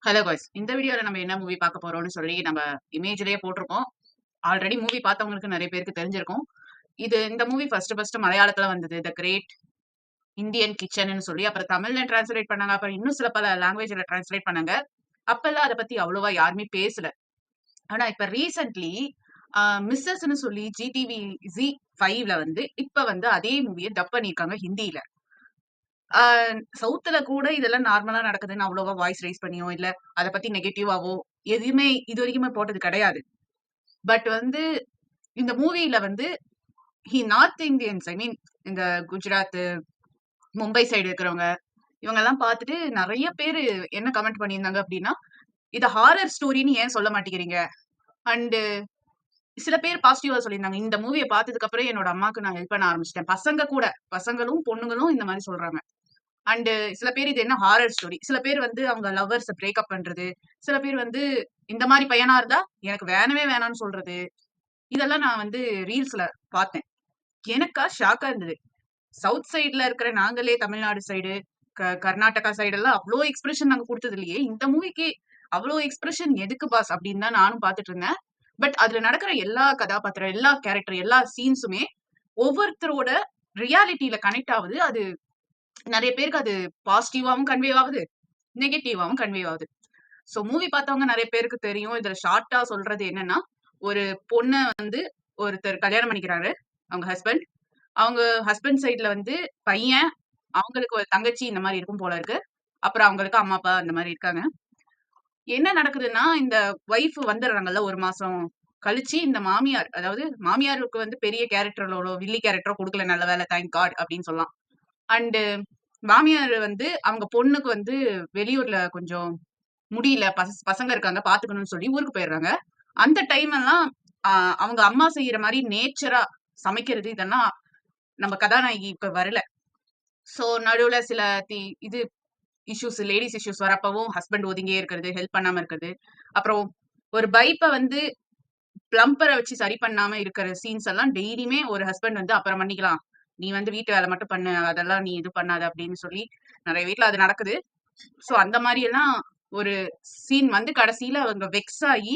Hello guys, இந்த வீடியோல நம்ம என்ன மூவி பார்க்க போறோம்னு சொல்லி நம்ம இமேஜ்லயே போட்டிருக்கோம். ஆல்ரெடி மூவி பார்த்தவங்களுக்கு நிறைய பேருக்கு தெரிஞ்சிருக்கும். இந்த மூவி ஃபர்ஸ்ட் மலையாளத்துல வந்தது. த கிரேட் இந்தியன் கிச்சன்னு சொல்லி அப்புறம் தமிழ்ல டிரான்ஸ்லேட் பண்ணாங்க. அப்புறம் இன்னும் சில பல லாங்குவேஜ்ல டிரான்ஸ்லேட் பண்ணாங்க. அப்பெல்லாம் அதை பத்தி அவ்வளவா யாருமே பேசல. ஆனா இப்ப ரீசென்ட்லி மிஸ்ஸஸ்ன்னு சொல்லி ஜிடிவி Z5ல வந்து இப்ப வந்து அதே மூவியை டப் பண்ணியிருக்காங்க ஹிந்தியில. ஆ சவுத்துல கூட இதெல்லாம் நார்மலா நடக்குதுன்னு அவ்வளவா வாய்ஸ் ரைஸ் பண்ணியோ, இல்ல அத பத்தி நெகட்டிவாவோ எதுவுமே இதுவரைக்குமே போட்டது கிடையாது. பட் வந்து இந்த மூவில வந்து நார்த் இந்தியன்ஸ் ஐ மீன் இந்த குஜராத், மும்பை சைடு இருக்கிறவங்க இவங்கெல்லாம் பார்த்துட்டு நெறைய பேரு என்ன கமெண்ட் பண்ணியிருந்தாங்க அப்டின்னா, "இத ஹாரர் ஸ்டோரின்னு ஏன் சொல்ல மாட்டேங்கிறீங்க?" அண்ட் சில பேர் பாசிட்டிவா சொல்லியிருந்தாங்க. "இந்த மூவிய பார்த்ததுக்கு அப்புறம் என்னோட அம்மாக்கு நான் ஹெல்ப் பண்ண ஆரம்பிச்சுட்டேன்." பசங்களும், பொண்ணுங்களும் இந்த மாரி சொல்றாங்க. அண்ட் சில பேர் இது என்ன ஹாரர் ஸ்டோரி. சில பேர் வந்து அவங்க லவ்வர்ஸ பிரேக்கப் பண்றது. சில பேர் வந்து இந்த மாரி பையனா இருந்தா எனக்கு வேணவே வேணான்னு சொல்றது. இதெல்லாம் நான் வந்து ரீல்ஸ்ல பார்த்தேன். எனக்கா ஷாக்கா இருந்தது. சவுத் சைடுல இருக்கிற நாங்களே தமிழ்நாடு சைடு, கர்நாடகா சைடு எல்லாம் அவ்ளோ எக்ஸ்பிரஷன் நாங்க குடுத்தது இல்லையே. இந்த மூவிக்கு அவ்ளோ எக்ஸ்பிரஷன் எதுக்கு பாஸ் அப்படின்னு தான் நானும் பார்த்துட்டு இருந்தேன். பட் அதுல நடக்கிற எல்லா கதாபாத்திரம், எல்லா கேரக்டர், எல்லா சீன்ஸுமே ஒவ்வொருத்தரோட ரியாலிட்டில கனெக்ட் ஆவுது. அது நெறைய பேருக்கு அது பாசிட்டிவாவும் கன்வே ஆவுது. நெகட்டிவாவும் கன்வே ஆகுது. சோ மூவி பார்த்தவங்க நெறைய பேருக்கு தெரியும். இதுல ஷார்ட்டா சொல்றது என்னன்னா, ஒரு பொண்ண வந்து ஒருத்தர் கல்யாணம் பண்ணிக்கிறாரு. அவங்க ஹஸ்பண்ட். அவங்க ஹஸ்பண்ட் சைட்ல வந்து பையன், அவங்களுக்கு ஒரு தங்கச்சி இந்த மாரி இருக்கும் போல இருக்கு. அப்புறம் அவங்களுக்கு அம்மா, அப்பா அந்த மாரி இருக்காங்க. என்ன நடக்குதுன்னா, இந்த ஒய்ஃப் வந்துடுறாங்கல்ல 1 மாசம் கழிச்சு இந்த மாமியார், அதாவது மாமியாருக்கு வந்து பெரிய கேரக்டரோட வில்லி கேரக்டரோ குடுக்கல நல்ல வேளை தேங்க் காட் அப்படின்னு சொல்லலாம். அண்ட் மாமியார் வந்து அவங்க பொண்ணுக்கு வந்து வெளியூர்ல கொஞ்சம் முடியல. பசங்க இருக்காங்க பார்த்துக்கணும்னு சொல்லி ஊருக்கு போயிடுறாங்க. அந்த டைம் எல்லாம் அ அவங்க அம்மா செய்யற மாரி நேச்சரா சமைக்கிறது இதெல்லாம் நம்ம கதாநாயகி இப்ப வரல. சோ நடுவுல சில தி இது லேடீஸ் இஷ்யூஸ் வரப்பவும் ஹஸ்பண்ட் ஒதுங்கியே இருக்கிறது, ஹெல்ப் பண்ணாம இருக்கிறது. அப்புறம் ஒரு பைப்ப வந்து பிளம்பர வச்சு சரி பண்ணாம இருக்கிற சீன்ஸ் எல்லாம் டெய்லியுமே ஒரு ஹஸ்பண்ட் வந்து அப்புறம் பண்ணிக்கலாம். நீ வந்து வீட்டு வேலை மட்டும் பண்ணு. அதெல்லாம் நீ இது பண்ணாத அப்படின்னு சொல்லி நெறைய வீட்ல அது நடக்குது. சோ அந்த மாரி எல்லாம் ஒரு சீன் வந்து கடைசியில அவங்க வெக்ஸ் ஆயி,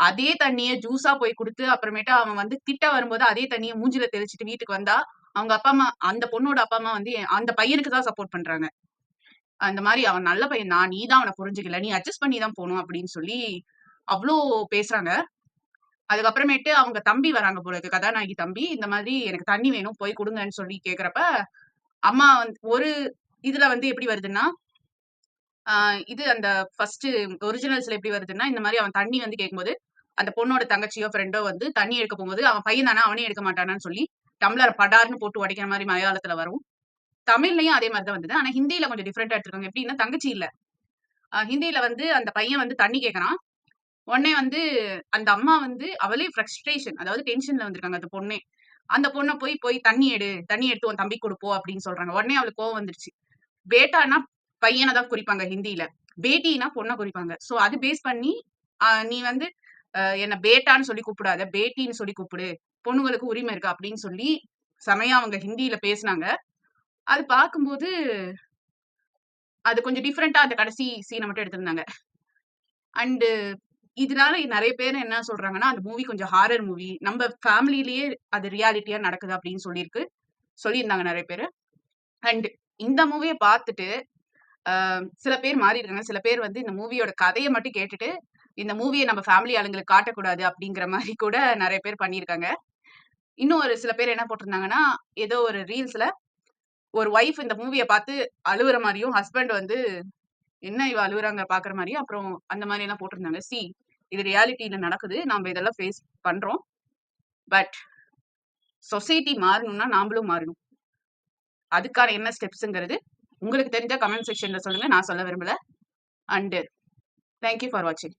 அதே தண்ணீய ஜூஸா போய் குடுத்து, அப்புறமேட்டு அவன் வந்து திட்ட வரும்போது அதே தண்ணீய மூஞ்சில தெளிச்சுட்டு வீட்டுக்கு வந்தா, அவங்க அப்பா, அம்மா அந்த பொண்ணோட அப்பா, அம்மா வந்து அந்த பையனுக்கு தான் சப்போர்ட் பண்றாங்க. அந்த மாரி "அவன் நல்ல பையன் தான். நீ தான் அவன புரிஞ்சுக்கல. நீ அட்ஜஸ்ட் பண்ணி தான் போணும்." அப்படின்னு சொல்லி அவ்ளோ பேசுறாங்க. அதுக்கப்புறமேட்டு அவங்க தம்பி வராங்க போல இருக்கு. கதாநாயகி தம்பி. இந்த மாதிரி "எனக்கு தண்ணி வேணும். போய் குடுங்கன்னு" சொல்லி கேட்கிறப்ப, அம்மா வந்து ஒரு இதுல வந்து எப்படி வருதுன்னா, ஆ இது அந்த ஃபர்ஸ்ட்டு ஒரிஜினல்ஸ்ல எப்படி வருதுன்னா, இந்த மாரி அவன் தண்ணி வந்து கேட்கும்போது, அந்த பொண்ணோட தங்கச்சியோ, ஃப்ரெண்டோ வந்து தண்ணி எடுக்க போம்போது, அவன் பையன் தானே அவனே எடுக்க மாட்டானான்னு சொல்லி, டம்ளர படார்ன்னு போட்டு உடைக்கிற மாரி மலையாளத்துல வரும். தமிழ்லயும் அதே மாரி தான் வந்தது. ஆனா ஹிந்தியில கொஞ்சம் டிஃபரெண்ட்டா எடுத்திருக்காங்க. எப்படின்னா, தங்கச்சி இல்ல. ஹிந்தியில வந்து அந்த பையன் வந்து தண்ணி கேட்கறான். உடனே வந்து அந்த அம்மா வந்து அவளே ஃப்ரஸ்ட்ரேஷன் அதாவது டென்ஷன்ல வந்திருக்காங்க அந்த பொண்ணே. அந்த பொண்ண போய் போய் "தண்ணி எடு. தண்ணி எடுத்து உன் தம்பிக்கு குடு போ" அப்படின்னு சொல்றாங்க. உடனே அவளுக்கு கோவம் வந்துருச்சு. பேட்டான்னா பையன தான் குறிப்பாங்க ஹிந்தியில. பேட்டின்னா பொண்ண குறிப்பாங்க. சோ அது பேஸ் பண்ணி, நீ வந்து என்ன பேட்டான்னு சொல்லி கூப்பிடாத. பேட்டின்னு சொல்லி கூப்பிடு. பொண்ணுங்களுக்கு உரிமை இருக்கு அப்படின்னு சொல்லி, செமையா அவங்க ஹிந்தியில பேசுனாங்க. அது பார்க்கும்போது, அது கொஞ்சம் டிஃபரெண்ட்டா அந்த கடைசி சீன மட்டும் எடுத்திருந்தாங்க. அண்ட் இதனால நெறைய பேர் என்ன சொல்றாங்கன்னா, அந்த மூவி கொஞ்சம் ஹாரர் மூவி. நம்ம ஃபேமிலிலேயே அது ரியாலிட்டியா நடக்குது அப்படின்னு சொல்லியிருந்தாங்க நெறைய பேரு. அண்ட் இந்த மூவிய பார்த்துட்டு சில பேர் மாறியிருக்காங்க. சில பேர் வந்து இந்த மூவியோட கதைய மட்டும் கேட்டுட்டு, இந்த மூவிய நம்ம ஃபேமிலி ஆளுங்களுக்கு காட்டக்கூடாது அப்படிங்கிற மாரி கூட நெறைய பேர் பண்ணியிருக்காங்க. இன்னும் ஒரு சில பேர் என்ன போட்டிருந்தாங்கன்னா, ஏதோ ஒரு ரீல்ஸ்ல ஒரு ஒய்ஃப் இந்த மூவிய பார்த்து அழுவுற மாரியும், ஹஸ்பண்ட் வந்து என்ன இவ அழுவுறாங்க பார்க்குற மாரியும், அப்புறம் அந்த மாரியெல்லாம் போட்டிருந்தாங்க. இது ரியாலிட்டில நடக்குது. நாம இதெல்லாம் ஃபேஸ் பண்றோம். பட் சொசைட்டி மாறணும்னா நாமளும் மாறணும். அதுக்கான என்ன ஸ்டெப்ஸ்ங்கிறது உங்களுக்கு தெரிஞ்சா கமெண்ட் செக்ஷன்ல சொல்லுங்க. நான் சொல்ல விரும்பல. அண்ட் தேங்க் யூ ஃபார் வாட்சிங்.